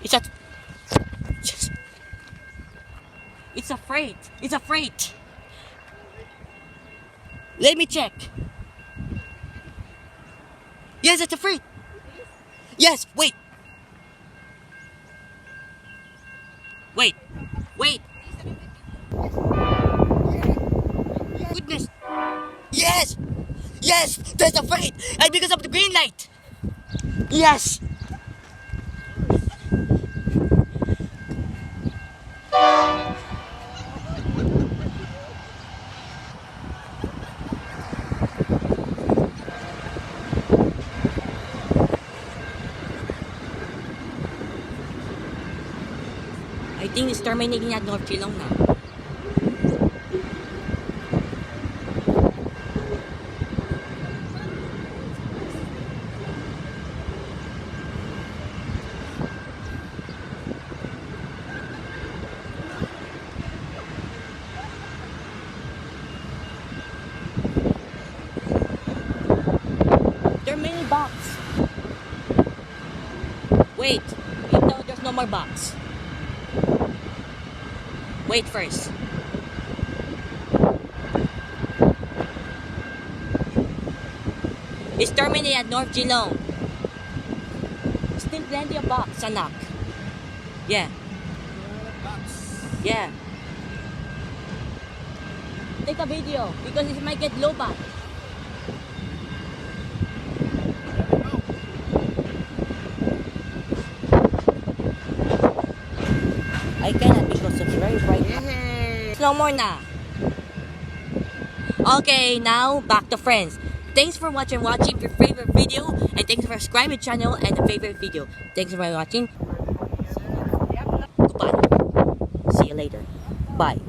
It's a... It's a freight. It's a freight. Let me check. Yes, it's a freight. Yes, wait. Wait. Wait. Goodness. Yes. Yes, there's a freight. And because of the green light. Yes. I think it's terminating at North Geelong now. There are many boxes. Wait, no, there's no more box. Wait first. It's terminated at North Geelong. Still plenty of box, anak. Yeah. Yeah. Take a video because it might get low back. I cannot because it's very bright. No more na. Okay, now back to friends. Thanks for watching your favorite video, and thanks for subscribing to the channel and the favorite video. Thanks for watching. Goodbye. See you later. Bye.